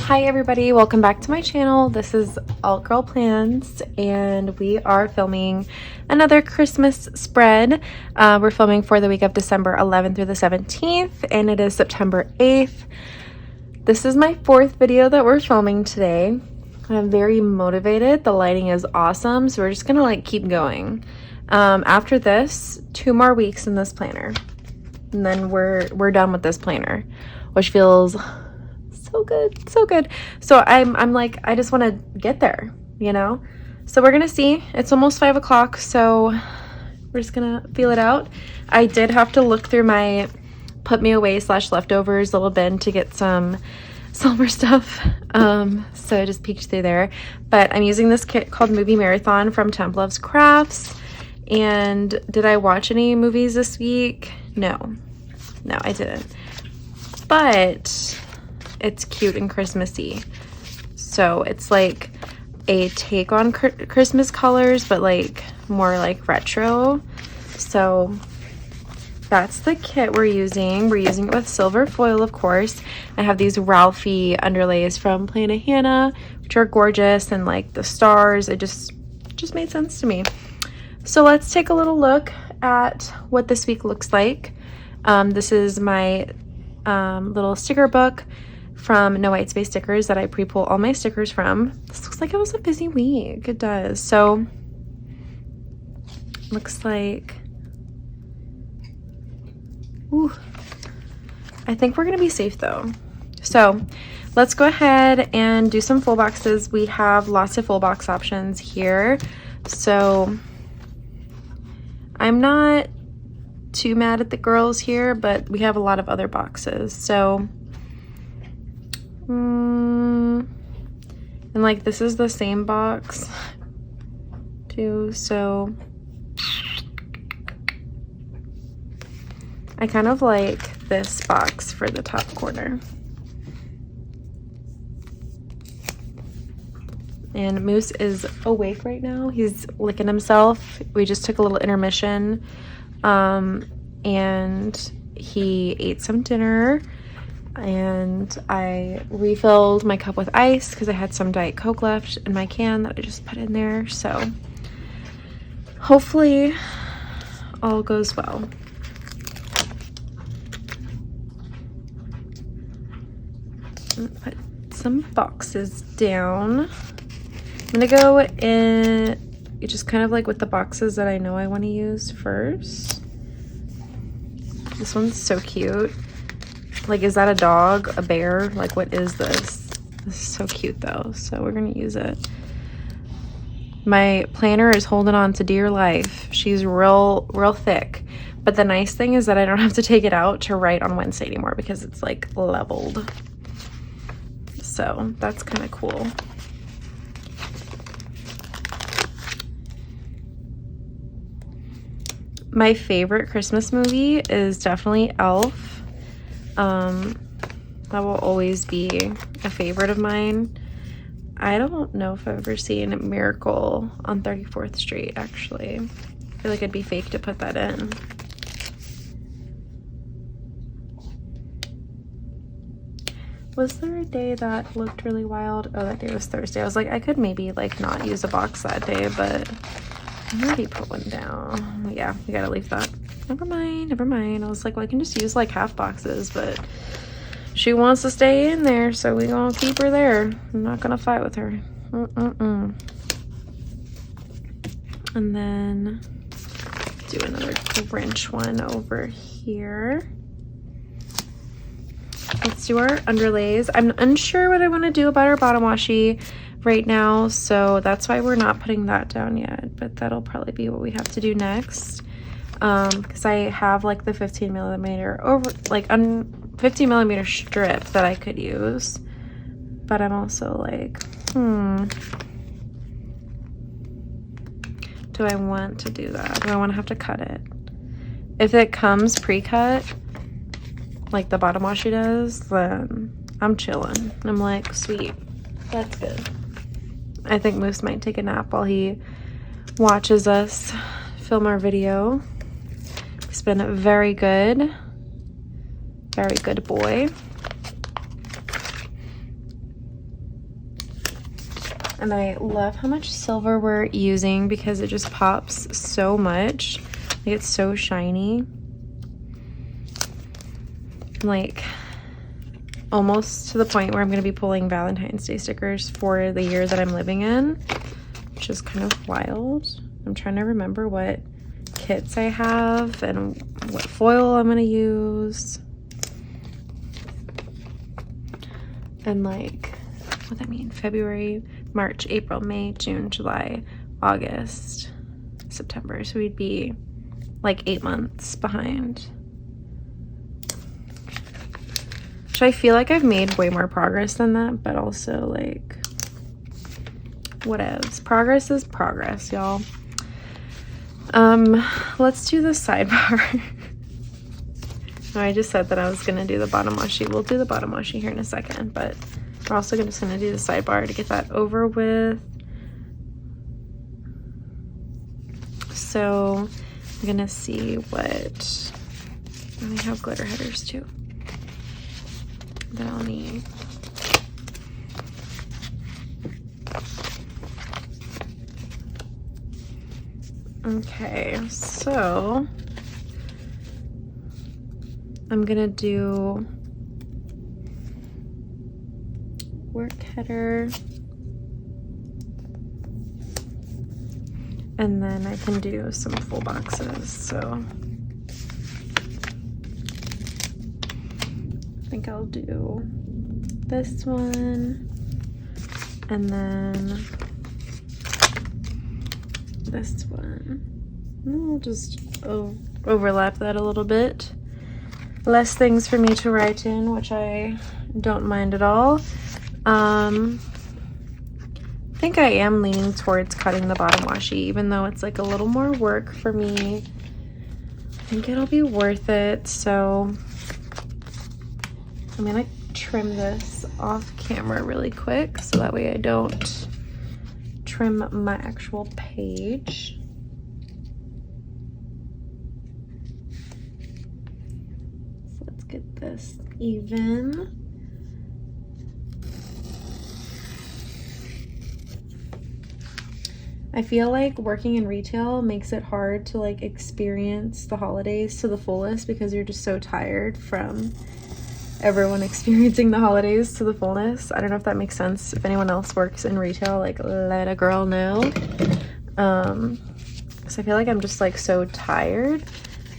Hi everybody, welcome back to my channel. This is Alt Girl Plans and we are filming another Christmas spread. We're filming for the week of December 11th through the 17th and it is September 8th. This is my fourth video that we're filming today. I'm very motivated. The lighting is awesome, so we're just gonna like keep going. After this, 2 more weeks in this planner and then we're done with this planner, which feels so good. So I'm like, I just want to get there, you know. So we're gonna see. It's almost 5 o'clock, so we're just gonna feel it out. I did have to look through my put me away / leftovers little bin to get some summer stuff, so I just peeked through there. But I'm using this kit called Movie Marathon from Temp Loves Crafts. And did I watch any movies this week? No I didn't, but it's cute and Christmassy. So it's like a take on Christmas colors, but like more like retro. So that's the kit we're using. We're using it with silver foil, of course. I have these Ralphie underlays from Planet Hannah, which are gorgeous, and like the stars, it just made sense to me. So let's take a little look at what this week looks like. This is my little sticker book from No White Space Stickers that I pre-pull all my stickers from. This looks like it was a busy week. It does. So looks like, ooh, I think we're gonna be safe though. So let's go ahead and do some full boxes. We have lots of full box options here, so I'm not too mad at the girls here, but we have a lot of other boxes. So and like this is the same box too, so I kind of like this box for the top corner. And Moose is awake right now. He's licking himself. We just took a little intermission, and he ate some dinner. And I refilled my cup with ice because I had some Diet Coke left in my can that I just put in there. So hopefully all goes well. Put some boxes down. I'm gonna go in just kind of like with the boxes that I know I want to use first. This one's so cute. Like, is that a dog? A bear? Like, what is this? This is so cute though, so we're gonna use it. My planner is holding on to dear life. She's real thick, but the nice thing is that I don't have to take it out to write on Wednesday anymore because it's like leveled. So that's kind of cool. My favorite Christmas movie is definitely Elf. That will always be a favorite of mine. I don't know if I've ever seen Miracle on 34th Street, actually. I feel like it'd be fake to put that in. Was there a day that looked really wild? Oh, that day was Thursday. I was like, I could maybe like not use a box that day, but I already put one down. Yeah, we gotta leave that. Never mind. I was like, well, I can just use like half boxes, but she wants to stay in there, so we gonna keep her there. I'm not gonna fight with her. And then do another Grinch one over here. Let's do our underlays. I'm unsure what I want to do about our bottom washi right now, so that's why we're not putting that down yet, but that'll probably be what we have to do next. Because I have like the 15mm over, like 15mm strip that I could use, but I'm also like, do I want to do that? Do I want to have to cut it? If it comes pre-cut, like the bottom washi does, then I'm chilling. I'm like, sweet, that's good. I think Moose might take a nap while he watches us film our video. He's been a very good boy. And I love how much silver we're using because it just pops so much. Like, it's so shiny. Like, almost to the point where I'm going to be pulling Valentine's Day stickers for the year that I'm living in, which is kind of wild. I'm trying to remember what kits I have and what foil I'm going to use. And like, what that mean? February, March, April, May, June, July, August, September. So we'd be like 8 months behind. Which I feel like I've made way more progress than that, but also like, whatevs. Progress is progress, y'all. Let's do the sidebar. I just said that I was gonna do the bottom washi. We'll do the bottom washi here in a second, but we're also just gonna do the sidebar to get that over with. So I'm gonna see what, and we have glitter headers too that I'll need. Okay, so I'm gonna do work header, and then I can do some full boxes. So I think I'll do this one, and then this one. I'll just overlap that a little bit. Less things for me to write in, which I don't mind at all. I think I am leaning towards cutting the bottom washi, even though it's like a little more work for me. I think it'll be worth it. So I'm gonna trim this off camera really quick so that way I don't trim my actual page. So let's get this even. I feel like working in retail makes it hard to like experience the holidays to the fullest because you're just so tired from everyone experiencing the holidays to the fullness. I don't know if that makes sense. If anyone else works in retail, like, let a girl know. So I feel like I'm just like so tired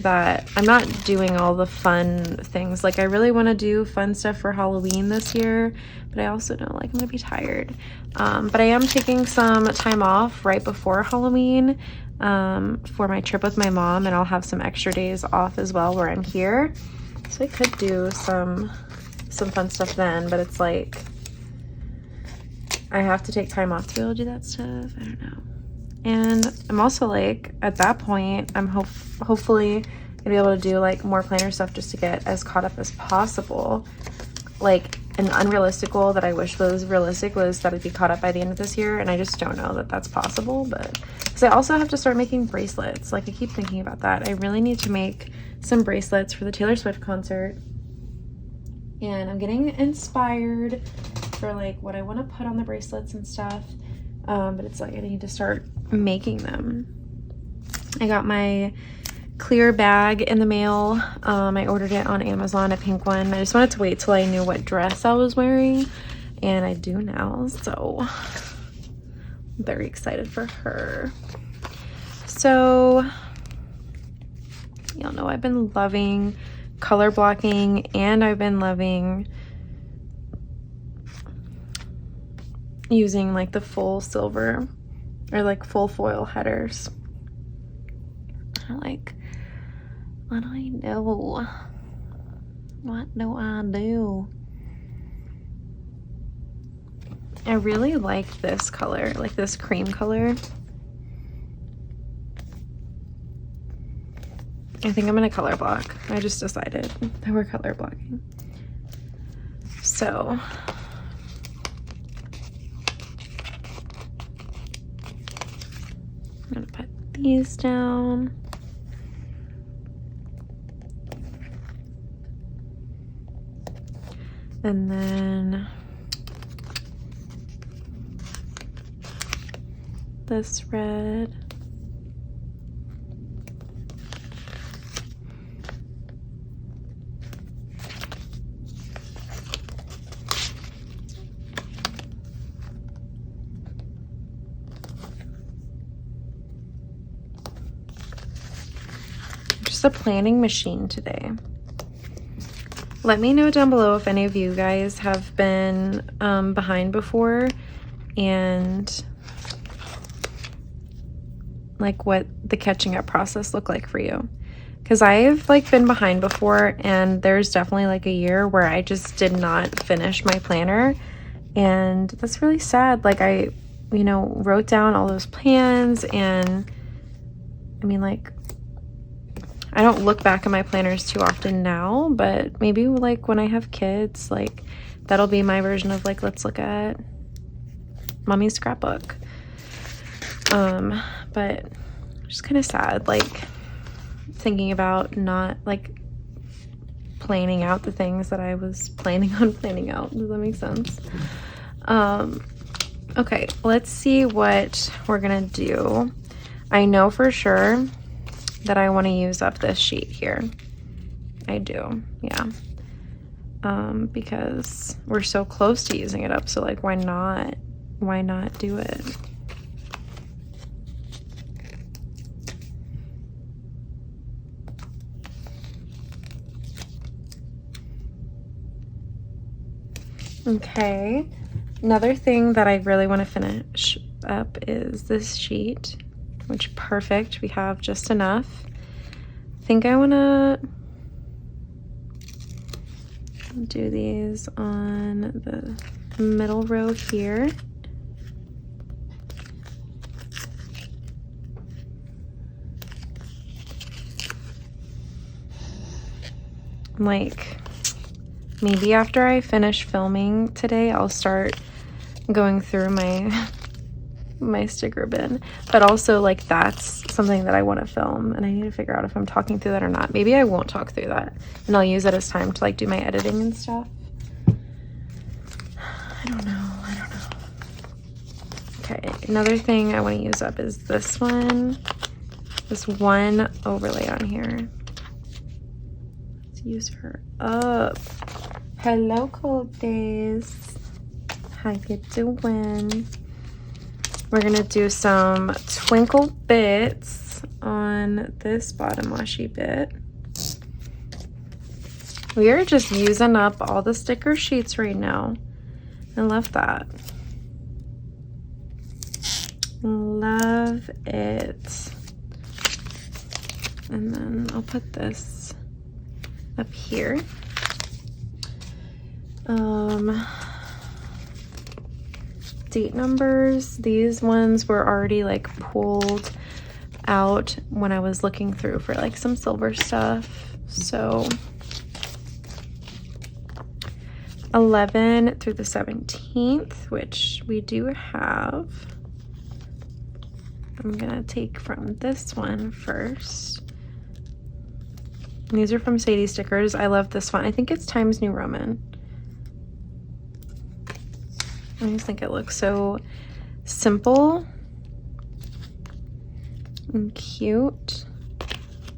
that I'm not doing all the fun things. Like, I really want to do fun stuff for Halloween this year, but I also know like I'm gonna be tired. But I am taking some time off right before Halloween for my trip with my mom, and I'll have some extra days off as well where I'm here. So I could do some fun stuff then, but it's like I have to take time off to be able to do that stuff. I don't know. And I'm also like, at that point, I'm hopefully gonna be able to do like more planner stuff just to get as caught up as possible. Like, an unrealistic goal that I wish was realistic was that I'd be caught up by the end of this year, and I just don't know that that's possible. But because I also have to start making bracelets. Like, I keep thinking about that. I really need to make some bracelets for the Taylor Swift concert, and I'm getting inspired for like what I want to put on the bracelets and stuff, but it's like I need to start making them. I got my clear bag in the mail. I ordered it on Amazon, a pink one. I just wanted to wait till I knew what dress I was wearing, and I do now, so I'm very excited for her. So y'all know I've been loving color blocking, and I've been loving using like the full silver or like full foil headers. Like, what do I know? What do I do? I really like this color, like this cream color. I think I'm gonna color block. I just decided that we're color blocking. So I'm gonna put these down. And then this red. Just a planning machine today. Let me know down below if any of you guys have been behind before and like what the catching up process looked like for you. Because I've like been behind before, and there's definitely like a year where I just did not finish my planner, and that's really sad. Like I, you know, wrote down all those plans, and I mean, like, I don't look back at my planners too often now, but maybe like when I have kids, like that'll be my version of like, let's look at mommy's scrapbook. But just kind of sad, like thinking about not like planning out the things that I was planning on planning out. Does that make sense? Okay, let's see what we're gonna do. I know for sure that I want to use up this sheet here. I do, yeah. Because we're so close to using it up, so like why not do it? Okay, another thing that I really want to finish up is this sheet, which perfect, we have just enough. I think I want to do these on the middle row here. Like, maybe after I finish filming today, I'll start going through my sticker bin. But also, like, that's something that I want to film, and I need to figure out if I'm talking through that or not. Maybe I won't talk through that, and I'll use it as time to like do my editing and stuff. I don't know. Okay, another thing I want to use up is this one overlay on here. Use her up. Hello, Cold Days. How you doing? We're gonna do some twinkle bits on this bottom washi bit. We are just using up all the sticker sheets right now. I love that. Love it. And then I'll put this up here. Date numbers, these ones were already like pulled out when I was looking through for like some silver stuff. So 11 through the 17th, which we do have. I'm gonna take from this one first. And these are from Sadie Stickers. I love this one. I think it's Times New Roman. I just think it looks so simple and cute.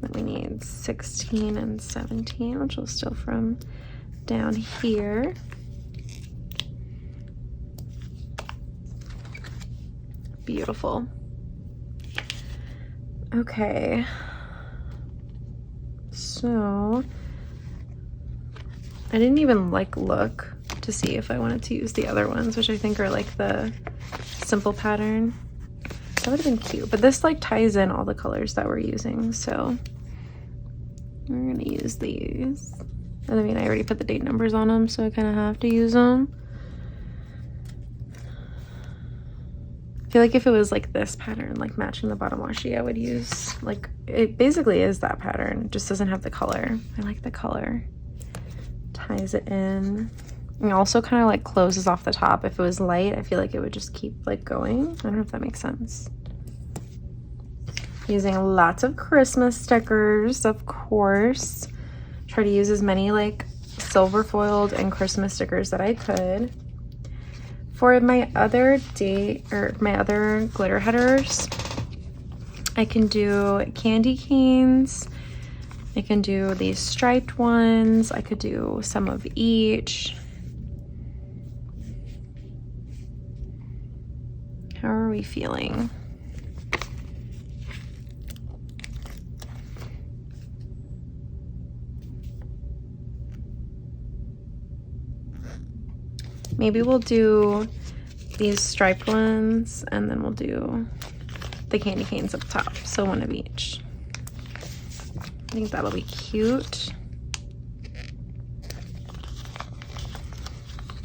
Then we need 16 and 17, which will steal from down here. Beautiful. Okay. So I didn't even like look to see if I wanted to use the other ones, which I think are like the simple pattern. That would have been cute, but this like ties in all the colors that we're using, so we're gonna use these. And I mean, I already put the date numbers on them, so I kind of have to use them. I feel like if it was like this pattern, like matching the bottom washi, I would use, like, it basically is that pattern, it just doesn't have the color. I like the color. Ties it in. And also kind of like closes off the top. If it was light, I feel like it would just keep like going. I don't know if that makes sense. Using lots of Christmas stickers, of course. Try to use as many like silver foiled and Christmas stickers that I could. For my other glitter headers, I can do candy canes. I can do these striped ones. I could do some of each. How are we feeling? Maybe we'll do these striped ones and then we'll do the candy canes up top. So one of each. I think that'll be cute.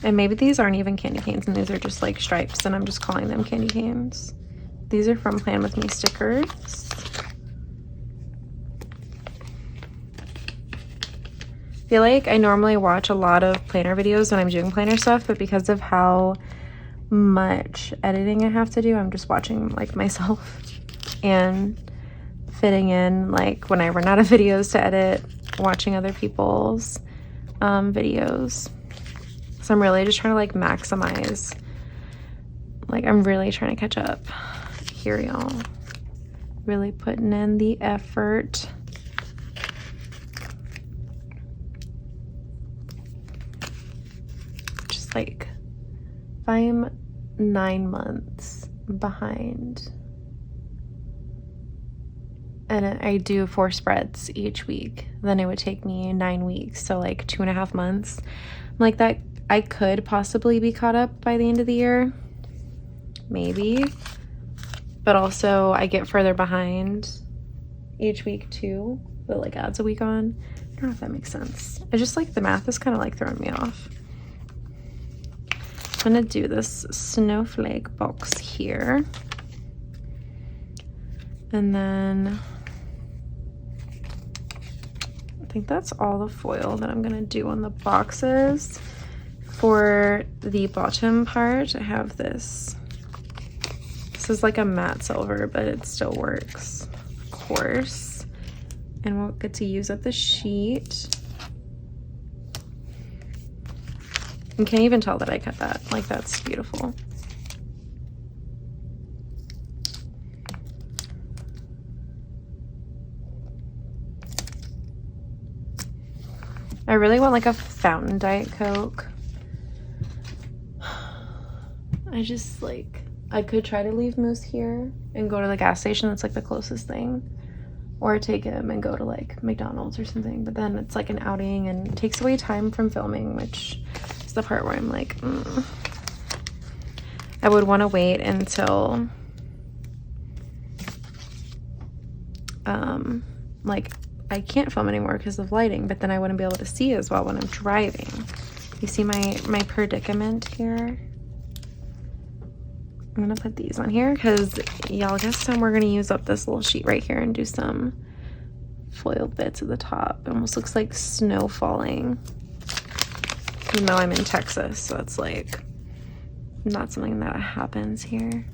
And maybe these aren't even candy canes and these are just like stripes and I'm just calling them candy canes. These are from Plan With Me stickers. I feel like I normally watch a lot of planner videos when I'm doing planner stuff, but because of how much editing I have to do, I'm just watching like myself and fitting in like when I run out of videos to edit, watching other people's videos. So I'm really just trying to like maximize, like I'm really trying to catch up here, y'all. Really putting in the effort. Just like I'm 9 months behind. And I do 4 spreads each week. Then it would take me 9 weeks. So like 2.5 months. Like that, I could possibly be caught up by the end of the year. Maybe. But also I get further behind each week too. But like adds a week on. I don't know if that makes sense. I just like the math is kind of like throwing me off. I'm gonna do this snowflake box here. And then I think that's all the foil that I'm gonna do on the boxes. For the bottom part, I have this. This is like a matte silver, but it still works, of course. And we'll get to use up the sheet. You can't even tell that I cut that. Like, that's beautiful. I really want like a fountain Diet Coke. I just like, I could try to leave Moose here and go to the gas station. That's like the closest thing. Or take him and go to like McDonald's or something. But then it's like an outing and it takes away time from filming, which is the part where I'm like, I would want to wait until like I can't film anymore because of lighting, but then I wouldn't be able to see as well when I'm driving. You see my predicament here? I'm gonna put these on here because y'all, guess time we're gonna use up this little sheet right here and do some foiled bits at the top. It almost looks like snow falling. Even though I'm in Texas, so it's like not something that happens here.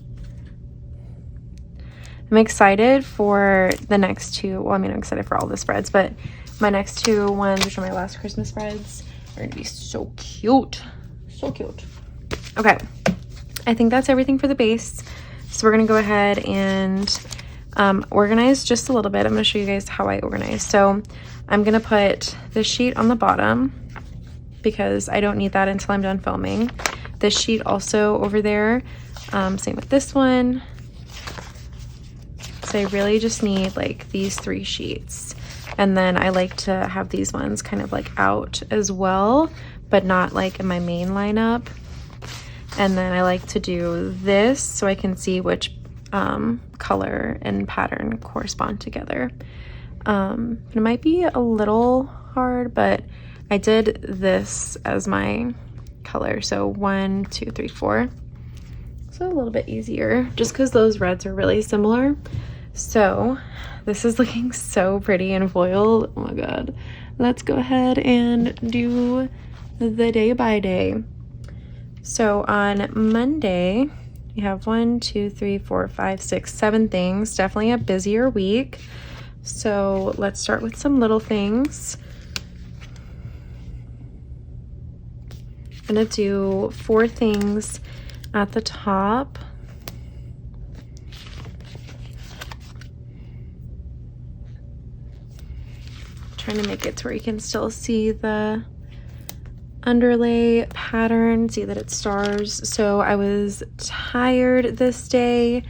I'm excited for the next two. Well, I mean, I'm excited for all the spreads, but my next two ones, which are my last Christmas spreads, are gonna be so cute. So cute. Okay, I think that's everything for the base. So we're gonna go ahead and organize just a little bit. I'm gonna show you guys how I organize. So I'm gonna put the sheet on the bottom because I don't need that until I'm done filming. This sheet also over there, same with this one. So I really just need like these 3 sheets. And then I like to have these ones kind of like out as well, but not like in my main lineup. And then I like to do this so I can see which color and pattern correspond together. It might be a little hard, but I did this as my color. So 1, 2, 3, 4. So a little bit easier just because those reds are really similar. So this is looking so pretty in foil. Oh my god. Let's go ahead and do the day by day. So on Monday, we have 1, 2, 3, 4, 5, 6, 7 things. Definitely a busier week. So let's start with some little things. I'm gonna do 4 things at the top. Trying to make it to where you can still see the underlay pattern, see that it's stars. So I was tired this day.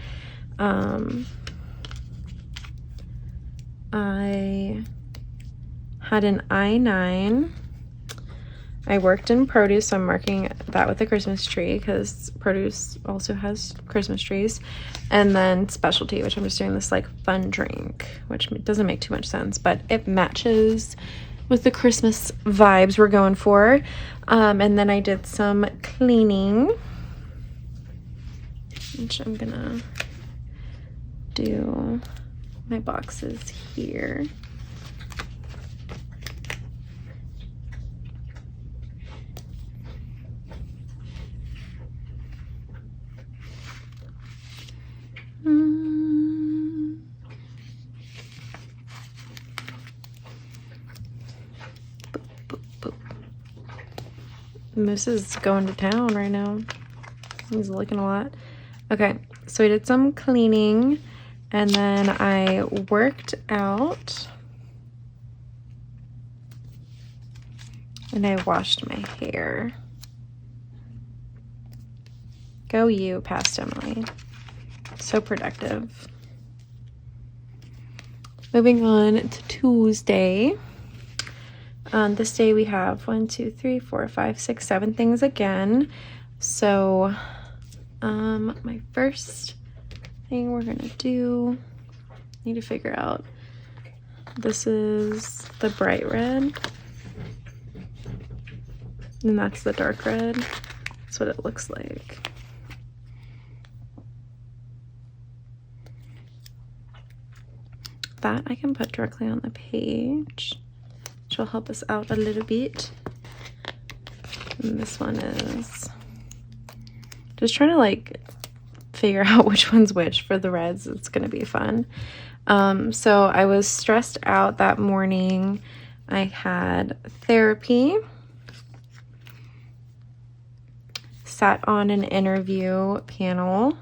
I had an I-9. I worked in produce, so I'm marking that with a Christmas tree because produce also has Christmas trees. And then specialty, which I'm just doing this like fun drink, which doesn't make too much sense, but it matches with the Christmas vibes we're going for. And then I did some cleaning, which I'm gonna do my boxes here. Moose is going to town right now. He's looking a lot. Okay, so we did some cleaning and then I worked out and I washed my hair. Go you, past Emily. So productive. Moving on to Tuesday. This day we have 1, 2, 3, 4, 5, 6, 7 things again. So my first thing we're gonna do, need to figure out, this is the bright red and that's the dark red. That's what it looks like. That I can put directly on the page, which will help us out a little bit. And this one is just trying to like figure out which one's which for the reds. It's gonna be fun. So I was stressed out that morning. I had therapy, sat on an interview panel,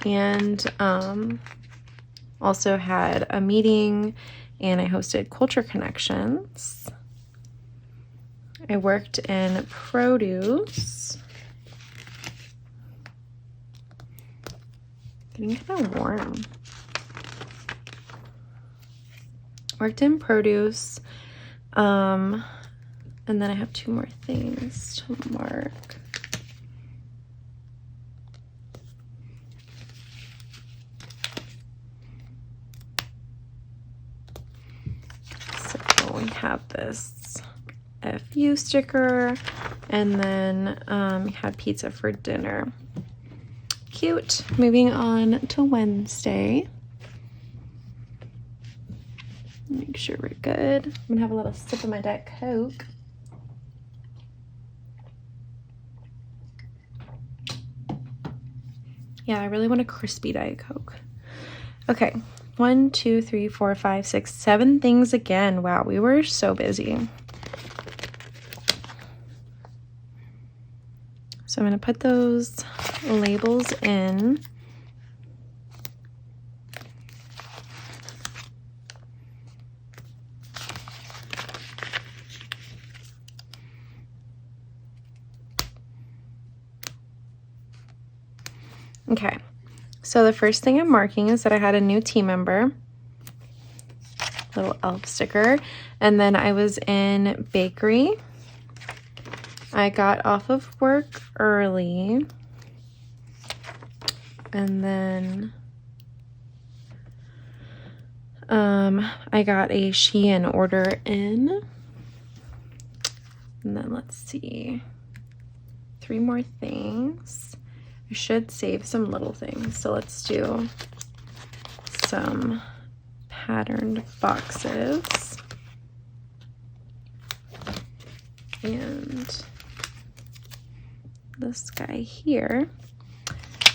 and also had a meeting, and I hosted Culture Connections. I worked in produce. Getting kind of warm. Worked in produce. And then I have 2 more things to mark. So we have this FU sticker, and then we had pizza for dinner. Cute. Moving on to Wednesday. Make sure we're good. I'm gonna have a little sip of my Diet Coke. Yeah, I really want a crispy Diet Coke. Okay, 1, 2, 3, 4, 5, 6, 7 things again. Wow, we were so busy. So I'm gonna put those labels in. Okay, so the first thing I'm marking is that I had a new team member, little elf sticker, and then I was in bakery. I got off of work early, and then I got a Shein order in, and then let's see, 3 more things. I should save some little things, so let's do some patterned boxes and this guy here.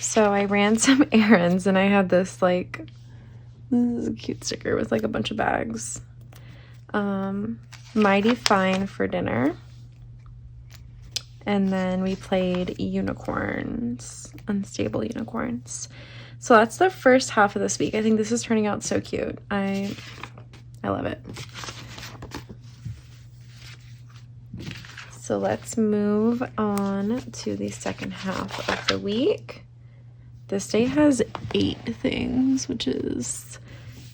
So I ran some errands and I had this like, this is a cute sticker with like a bunch of bags. Mighty Fine for dinner. And then we played unicorns, unstable unicorns. So that's the first half of this week. I think this is turning out so cute. I love it. So let's move on to the second half of the week. This day has 8 things, which is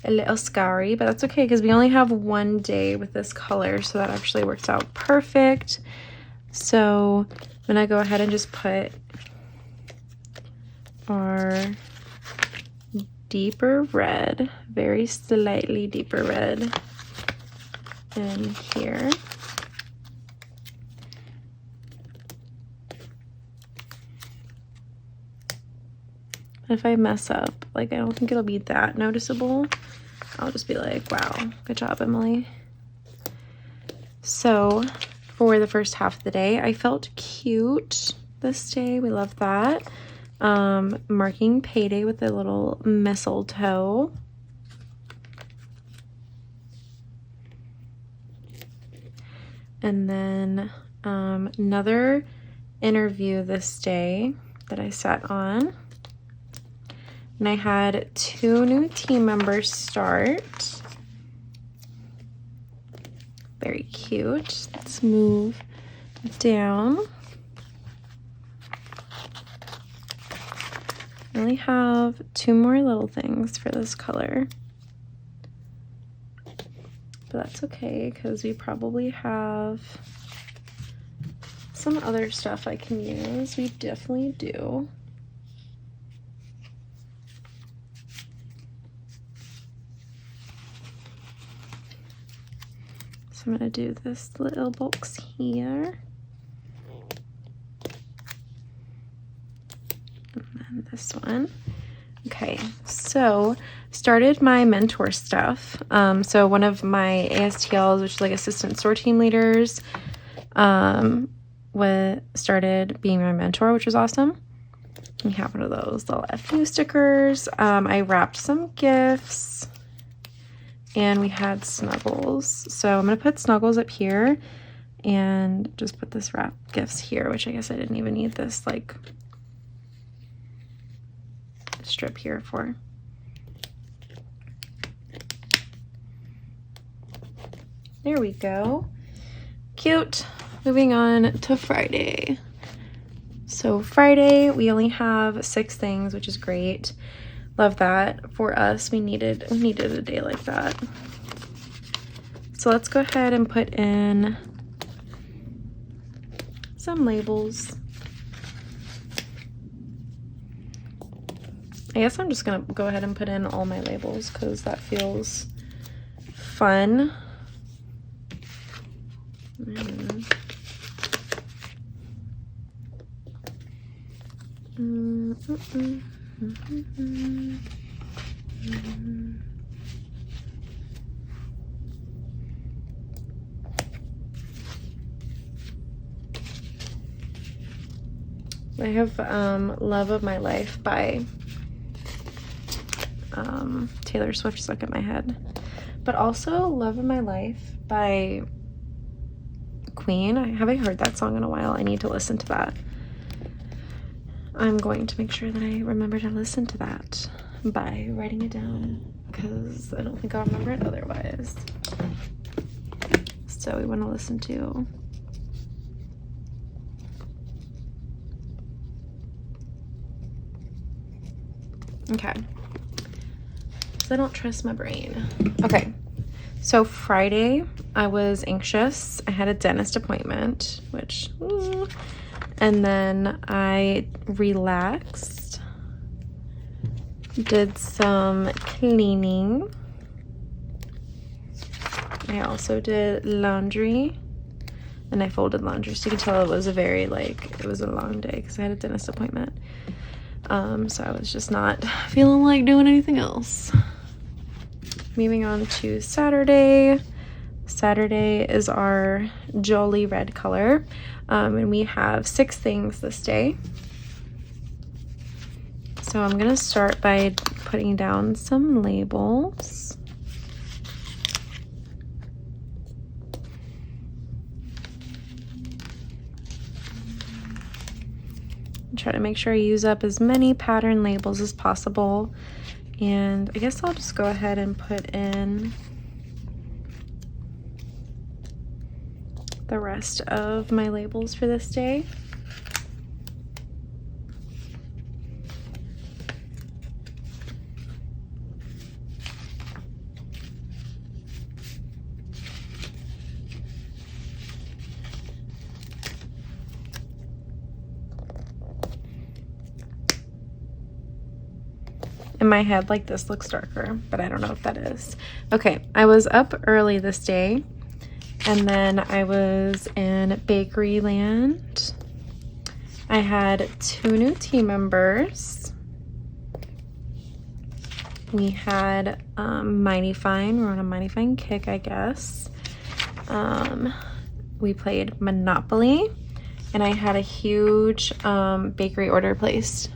a little scary, but that's okay because we only have one day with this color, so that actually works out perfect. So I'm gonna go ahead and just put our deeper red, very slightly deeper red in here. If I mess up, like, I don't think it'll be that noticeable. I'll just be like, wow, good job, Emily. So for the first half of the day, I felt cute this day. We love that. Marking payday with a little mistletoe. And then another interview this day that I sat on. And I had 2 new team members start. Very cute. Let's move down. I only have 2 more little things for this color. But that's okay because we probably have some other stuff I can use. We definitely do. So I'm going to do this little box here. And then this one. Okay, so started my mentor stuff. So one of my ASTLs, which is like assistant store team leaders, started being my mentor, which was awesome. We have one of those little FU stickers. I wrapped some gifts. And we had snuggles. So I'm going to put snuggles up here and just put this wrap gifts here, which I guess I didn't even need this like strip here for. There we go. Cute. Moving on to Friday. So Friday, we only have 6 things, which is great. Love that. For us, we needed a day like that. So let's go ahead and put in some labels. I guess I'm just gonna go ahead and put in all my labels because that feels fun. I have Love of My Life by Taylor Swift stuck in my head, but also Love of My Life by Queen. I haven't heard that song in a while. I need to listen to that. I'm going to make sure that I remember to listen to that by writing it down because I don't think I'll remember it otherwise. So we want to listen to okay. So I don't trust my brain. Okay. So Friday, I was anxious. I had a dentist appointment, which and then I relaxed, did some cleaning. I also did laundry, and I folded laundry. So you can tell it was a very, it was a long day because I had a dentist appointment. So I was just not feeling like doing anything else. Moving on to Saturday. Saturday is our jolly red color. And we have 6 things this day. So I'm gonna start by putting down some labels. Try to make sure I use up as many pattern labels as possible. And I guess I'll just go ahead and put in the rest of my labels for this day. In my head, like, this looks darker, but I don't know if that is. Okay, I was up early this day, and then I was in Bakery Land. I had 2 new team members. We had Mighty Fine. We're on a Mighty Fine kick, I guess. We played Monopoly, and I had a huge bakery order placed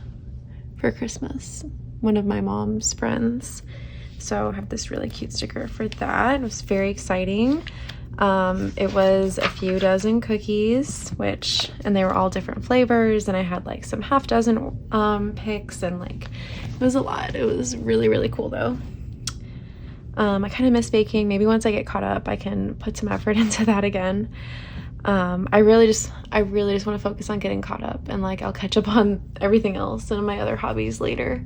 for Christmas. One of my mom's friends. So I have this really cute sticker for that. It was very exciting. It was a few dozen cookies, and they were all different flavors, and I had like some half dozen picks, and like it was a lot. It was really, really cool though. I kind of miss baking. Maybe once I get caught up, I can put some effort into that again. I really just want to focus on getting caught up, and like I'll catch up on everything else and my other hobbies later.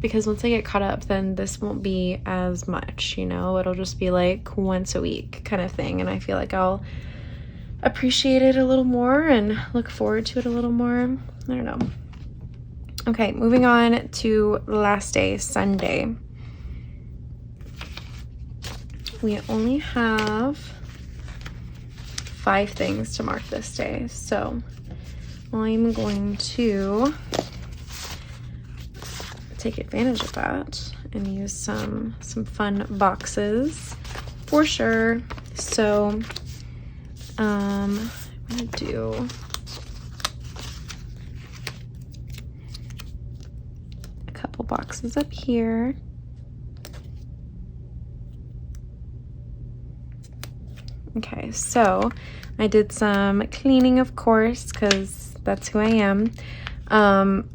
Because once I get caught up, then this won't be as much, you know? It'll just be like once a week kind of thing. And I feel like I'll appreciate it a little more and look forward to it a little more. I don't know. Okay, moving on to last day, Sunday. We only have 5 things to mark this day. So I'm going to take advantage of that and use some fun boxes for sure. So I'm gonna do a couple boxes up here. Okay, so I did some cleaning, of course, because that's who I am.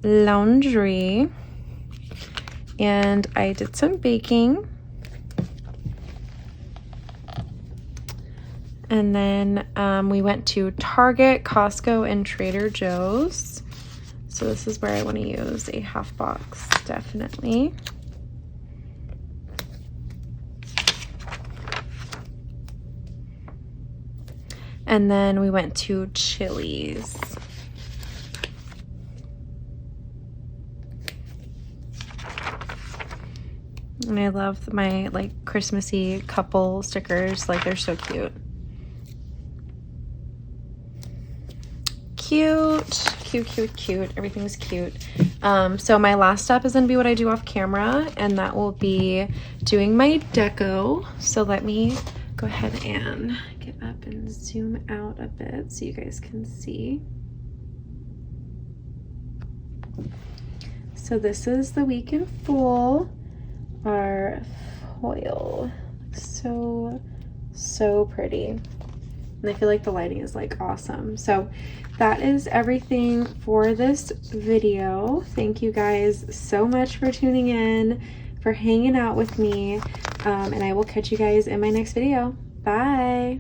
Laundry. And I did some baking. And then we went to Target, Costco, and Trader Joe's. So this is where I want to use a half box, definitely. And then we went to Chili's. And I love my like Christmassy couple stickers. Like, they're so cute. Cute. Everything's cute. So my last step is gonna be what I do off camera, and that will be doing my deco. So let me go ahead and get up and zoom out a bit so you guys can see. So this is the week in full. Our foil looks so pretty, and I feel like the lighting is like awesome. So that is everything for this video. Thank you guys so much for tuning in, for hanging out with me, and I will catch you guys in my next video. Bye.